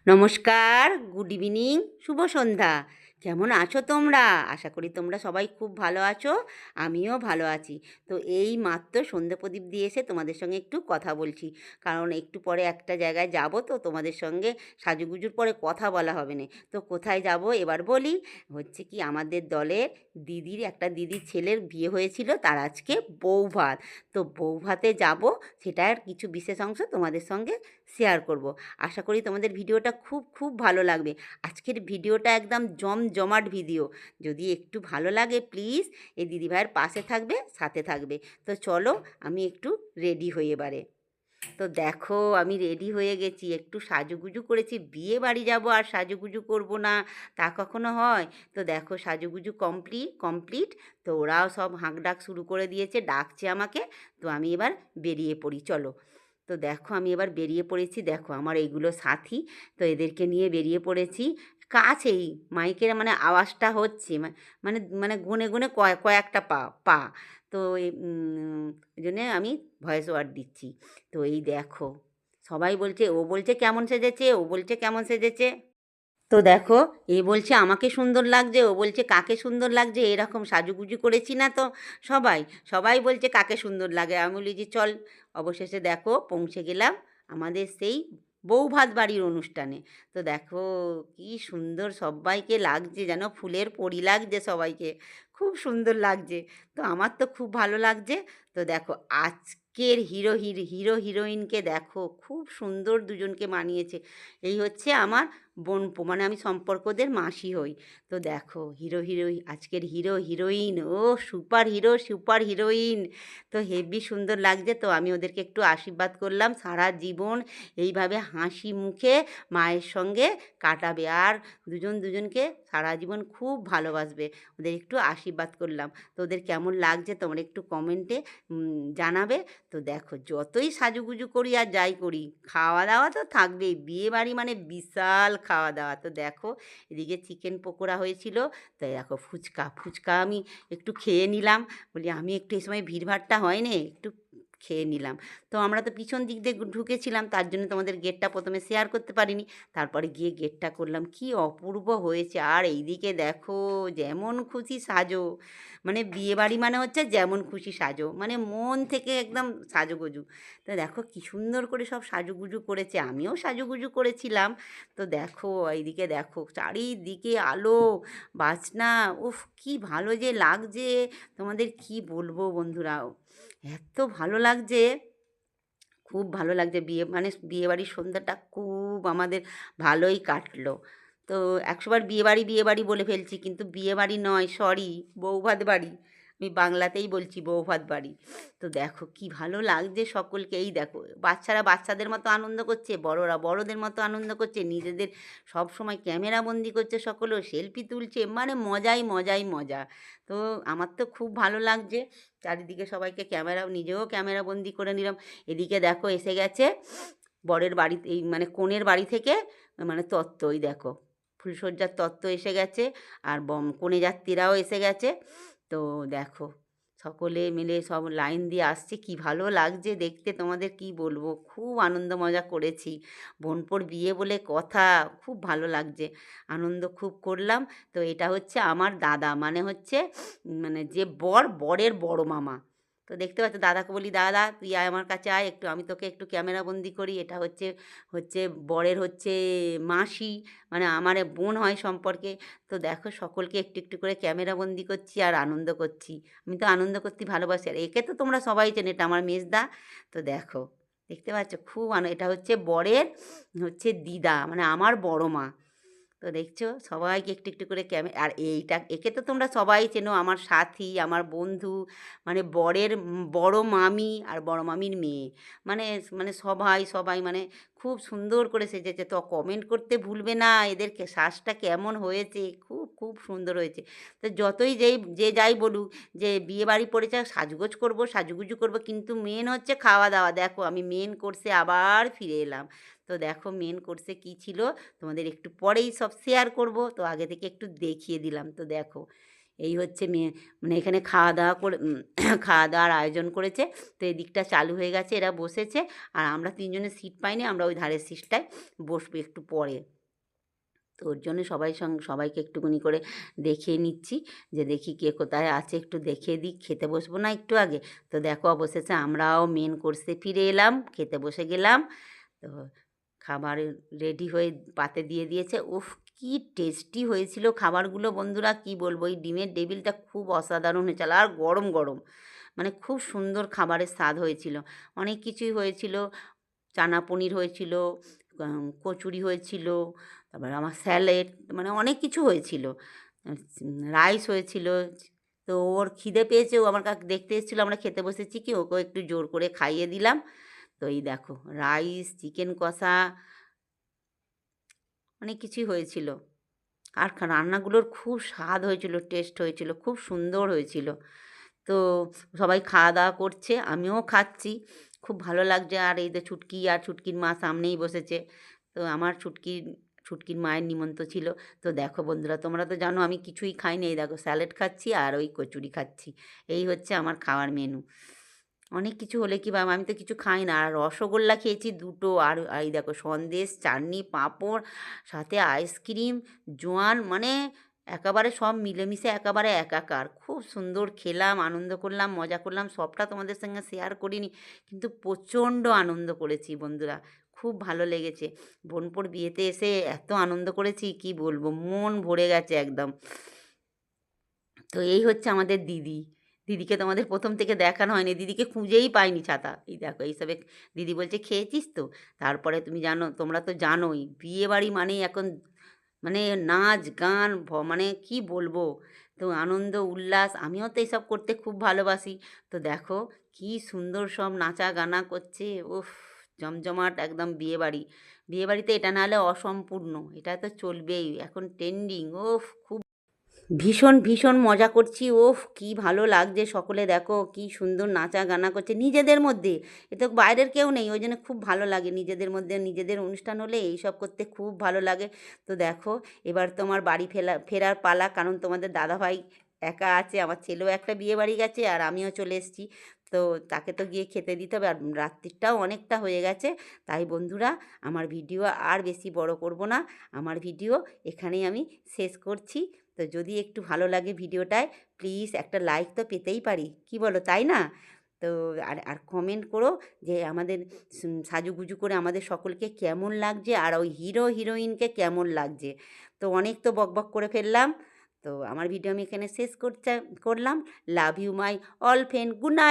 নমস্কার, good evening, শুভ সন্ধ্যা। কেমন আছো তোমরা? আশা করি তোমরা সবাই খুব ভালো আছো। আমিও ভালো আছি। তো এই মাত্র সন্ধ্যে প্রদীপ দিয়ে এসে তোমাদের সঙ্গে একটু কথা বলছি। কারণ একটু পরে একটা জায়গায় যাব, তো তোমাদের সঙ্গে সাজুগুজুর পরে কথা বলা হবে না। তো কোথায় যাব এবার বলি। হচ্ছে কি, আমাদের দলের একটা দিদির ছেলের বিয়ে হয়েছিল, তার আজকে বৌভাত। তো বৌভাতে যাব, সেটার কিছু বিশেষ অংশ তোমাদের সঙ্গে শেয়ার করব। আশা করি তোমাদের ভিডিওটা খুব খুব ভালো লাগবে। আজকের ভিডিওটা একদম জমজমাট ভিডিও। যদি একটু ভালো লাগে প্লিজ এই দিদিভাইয়ের পাশে থাকবে, সাথে থাকবে। তো চলো, আমি একটু রেডি হই এবারে। তো দেখো, আমি রেডি হয়ে গেছি, একটু সাজুগুজু করেছি। বিয়ে বাড়ি যাব আর সাজুগুজু করব না, তা কখনো হয়? তো দেখো, সাজুগুজু কমপ্লিট কমপ্লিট। তো ওরাও সব হাঁকডাক শুরু করে দিয়েছে, ডাকছে আমাকে। তো আমি এবার বেরিয়ে পড়ি, চলো। তো দেখো, আমি এবার বেরিয়ে পড়েছি। দেখো আমার এইগুলো সাথী। তো এদেরকে নিয়ে বেরিয়ে পড়েছি। কাছেই মাইকের মানে আওয়াজটা হচ্ছে, মানে মানে গুনে গুনে কয়েকটা পা পা। তো এই জন্যে আমি ভয়েস ওভার দিচ্ছি। তো এই দেখো, সবাই বলছে, ও বলছে কেমন সেজেছে, ও বলছে কেমন সেজেছে। তো দেখো, এ বলছে আমাকে সুন্দর লাগছে, ও বলছে কাকে সুন্দর লাগছে। এরকম সাজুগুজু করেছি না তো সবাই, সবাই বলছে কাকে সুন্দর লাগে। আমি বলি যে চল। অবশেষে দেখো পৌঁছে গেলাম আমাদের সেই বৌভাত বাড়ির অনুষ্ঠানে। তো দেখো কি সুন্দর সবাইকে লাগছে, যেন ফুলের পরি লাগছে সবাইকে। খুব সুন্দর লাগছে। তো আমার তো খুব ভালো লাগছে। তো দেখো, আজকের হিরোইনকে দেখো, খুব সুন্দর দুজনকে মানিয়েছে। এই হচ্ছে আমার মানে আমি সম্পর্কদের মাসি হই। তো দেখো, আজকের হিরোইন, ও সুপার হিরোইন। তো হেভি সুন্দর লাগছে। তো আমি ওদেরকে একটু আশীর্বাদ করলাম, সারা জীবন এইভাবে হাসি মুখে মায়ের সঙ্গে কাটাবে, আর দুজনকে সারা জীবন খুব ভালোবাসবে। ওদের একটু আশীর্বাদ করলাম। তো ওদের কেমন লাগছে তোমরা একটু কমেন্টে জানাবে। তো দেখো, যতই সাজুগুজু করি আর যাই করি, খাওয়া দাওয়া তো থাকবেই। বিয়ে বাড়ি মানে বিশাল খাওয়া দাওয়া। তো দেখো, এদিকে চিকেন পকোড়া হয়েছিল। তো দেখো, ফুচকা আমি একটু খেয়ে নিলাম। বলি আমি একটু এই সময় ভিড়ভাড়টা হয় না, একটু খেয়ে নিলাম। তো আমরা তো পিছন দিক দিয়ে ঢুকেছিলাম, তার জন্য তোমাদের গেটটা প্রথমে শেয়ার করতে পারিনি। তারপরে গিয়ে গেটটা করলাম, কি অপূর্ব হয়েছে। আর এইদিকে দেখো, যেমন খুশি সাজো, মানে বিয়েবাড়ি মানে হচ্ছে যেমন খুশি সাজো, মানে মন থেকে একদম সাজুগুজু। তো দেখো কি সুন্দর করে সব সাজুগুজু করেছে, আমিও সাজুগুজু করেছিলাম। তো দেখো এইদিকে দেখো, চারিদিকে আলো বাজনা, উফ কি ভালো যে লাগছে, তোমাদের কি বলবো বন্ধুরা। এত ভালো লাগছে, খুব ভালো লাগছে। বিয়েবাড়ির সন্ধ্যাটা খুব আমাদের ভালোই কাটলো। তো ১০০ বার বিয়েবাড়ি বলে ফেলছি, কিন্তু বিয়েবাড়ি নয়, সরি, বৌভাত বাড়ি। আমি বাংলাতেই বলছি বৌভাত বাড়ি। তো দেখো কি ভালো লাগছে সকলকে। এই দেখো, বাচ্চারা বাচ্চাদের মতো আনন্দ করছে, বড়রা বড়দের মতো আনন্দ করছে, নিজেদের সব সময় ক্যামেরাবন্দি করছে, সকলেও সেলফি তুলছে, মানে মজাই মজা। তো আমার তো খুব ভালো লাগছে। চারিদিকে সবাইকে নিজেও ক্যামেরাবন্দি করে নিলাম। এদিকে দেখো এসে গেছে বরের বাড়ি, এই মানে কনের বাড়ি থেকে মানে তত্ত্ব, ওই দেখো ফুলসজ্জার তত্ত্ব এসে গেছে। আর কনে যাত্রীরাও এসে গেছে। তো দেখো, সকলে মিলে সব লাইন দিয়ে আসছে, কি ভালো লাগছে দেখতে, তোমাদের কি বলবো। খুব আনন্দ মজা করেছি। বোনপোর বিয়ে বলে কথা, খুব ভালো লাগছে, আনন্দ খুব করলাম। তো এটা হচ্ছে আমার দাদা, মানে হচ্ছে মানে যে বরের বড় মামা। তো দেখতে পাচ্ছ, দাদাকে বলি দাদা তুই আয় আমার কাছে আয় একটু, আমি তোকে একটু ক্যামেরাবন্দি করি। এটা হচ্ছে হচ্ছে বরের হচ্ছে মাসি, মানে আমার বোন হয় সম্পর্কে। তো দেখো, সকলকে একটু একটু করে ক্যামেরাবন্দি করছি আর আনন্দ করছি। আমি তো আনন্দ করতে ভালোবাসি, আর একে তো তোমরা সবাই চেনো, এটা আমার মেজদা। তো দেখো, দেখতে পাচ্ছ খুব এটা হচ্ছে বরের হচ্ছে দিদা, মানে আমার বড় মা। তো দেখছো সবাইকে একটু একটু করে আর একে তো তোমরা সবাই চেনো, আমার সাথী, আমার বন্ধু, মানে বরের বড় মামি আর বড় মামির মেয়ে। মানে মানে সবাই মানে খুব সুন্দর করে সেজেছে। তো কমেন্ট করতে ভুলবে না, এদেরকে শ্বাসটা কেমন হয়েছে, খুব খুব সুন্দর হয়েছে। তো যতই যে যাই বলুক যে বিয়ে বাড়ি পড়েছে, সাজুগুজু করবো, কিন্তু মেন হচ্ছে খাওয়া দাওয়া। দেখো আমি মেন কোর্সে আবার ফিরে এলাম। তো দেখো মেন কোর্সে কী ছিল তোমাদের একটু পরেই সব শেয়ার করব। তো আগে থেকে একটু দেখিয়ে দিলাম। তো দেখো, এই হচ্ছে মানে এখানে খাওয়া দাওয়া করে খাওয়া দাওয়ার আয়োজন করেছে। তো এদিকটা চালু হয়ে গেছে, এরা বসেছে। আর আমরা ৩ জনে সিট পাইনি, আমরা ওই ধারের সিটটায় বসবো একটু পরে। তো ওর জন্য সবাইকে একটুখানি করে দেখিয়ে নিচ্ছি, যে দেখি কে কোথায় আছে একটু দেখিয়ে দিই। খেতে বসবো না একটু আগে? তো দেখো অবশেষে আমরাও মেন কোর্সে ফিরে এলাম, খেতে বসে গেলাম। তো খাবার রেডি হয়ে পাতে দিয়ে দিয়েছে। উফ! কি টেস্টি হয়েছিল খাবারগুলো বন্ধুরা, কি বলবো! এই ডিমের টেবিলটা খুব অসাধারণ হয়েছিল, আর গরম গরম, মানে খুব সুন্দর খাবারের স্বাদ হয়েছিল। অনেক কিছুই হয়েছিল, চানা পনির হয়েছিল, কচুরি হয়েছিল, তারপরে আমার স্যালাড, মানে অনেক কিছু হয়েছিল। রাইস হয়েছিল। তো ওর খিদে পেয়েছে, ও আমার দেখতে এসেছিলো আমরা খেতে বসেছি কি, ওকেও একটু জোর করে খাইয়ে দিলাম। তো এই দেখো রাইস, চিকেন কষা, অনেক কিছুই হয়েছিল। আর রান্নাগুলোর খুব স্বাদ হয়েছিল, টেস্ট হয়েছিল, খুব সুন্দর হয়েছিল। তো সবাই খাওয়া দাওয়া করছে, আমিও খাচ্ছি, খুব ভালো লাগছে। আর এই যে ছুটকি আর ছুটকির মা সামনেই বসেছে। তো আমার ছুটকির মায়ের নিমন্ত্রণ ছিল। তো দেখো বন্ধুরা, তোমরা তো জানো আমি কিছুই খাইনি, এই দেখো স্যালাড খাচ্ছি আর ওই কচুরি খাচ্ছি। এই হচ্ছে আমার খাওয়ার মেনু। অনেক কিছু হলে কি বা আমি তো কিছু খাই না। আর রসগোল্লা খেয়েছি ২ টো, আর এই দেখো সন্দেশ, চাটনি, পাঁপড়, সাথে আইসক্রিম, জোয়ান, মানে একেবারে সব মিলেমিশে একেবারে একাকার। খুব সুন্দর খেলাম, আনন্দ করলাম, মজা করলাম। সবটা তোমাদের সঙ্গে শেয়ার করিনি, কিন্তু প্রচণ্ড আনন্দ করেছি বন্ধুরা। খুব ভালো লেগেছে। বোনপোর বিয়েতে এসে এত আনন্দ করেছি কি বলবো, মন ভরে গেছে একদম। তো এই হচ্ছে আমাদের দিদি। দিদিকে তোমাদের প্রথম থেকে দেখানো হয়নি। দিদিকে খুঁজেই পাইনি ছাতা। এই দেখো এইসবে দিদি বলছে, "খেয়েছিস তো?" তারপরে তুমি জানো, তোমরা তো জানোই বিয়েবাড়ি মানেই এখন মানে নাচ, গান, মানে কি বলবো? তো আনন্দ, উল্লাস, আমিও তো এসব করতে খুব ভালোবাসি। তো দেখো কি সুন্দর সব নাচা গানা করছে। উফ! জমজমাট একদম বিয়েবাড়ি। বিয়েবাড়িতে এটা না হলে অসম্পূর্ণ। এটা তো চলবেই। এখন ট্রেন্ডিং। উফ! খুব ভীষণ মজা করছি। ওফ! কী ভালো লাগছে, সকলে দেখো কী সুন্দর নাচা গানা করছে নিজেদের মধ্যে। এ তো বাইরের কেউ নেই, ওই জন্য খুব ভালো লাগে নিজেদের মধ্যে। নিজেদের অনুষ্ঠান হলে এইসব করতে খুব ভালো লাগে। তো দেখো এবার তো আমার বাড়ি ফেরার পালা, কারণ তোমাদের দাদাভাই একা আছে, আমার ছেলেও একটা বিয়েবাড়ি গেছে আর আমিও চলে এসেছি। তো তাকে তো গিয়ে খেতে দিতে হবে, আর রাত্রিটাও অনেকটা হয়ে গেছে। তাই বন্ধুরা, আমার ভিডিও আর বেশি বড় করব না। আমার ভিডিও এখানেই আমি শেষ করছি। তো যদি একটু ভালো লাগে ভিডিওটায়, প্লিজ একটা লাইক তো পেতেই পারি, কি বলো, তাই না? তো আর আর কমেন্ট করো যে আমাদের সাজুগুজু করে আমাদের সকলকে কেমন লাগছে, আর ওই হিরো হিরোইনকে কেমন লাগছে। তো অনেক তো বকবক করে ফেললাম। তো আমার ভিডিও আমি এখানে শেষ করলাম। Love you my all friend, good night.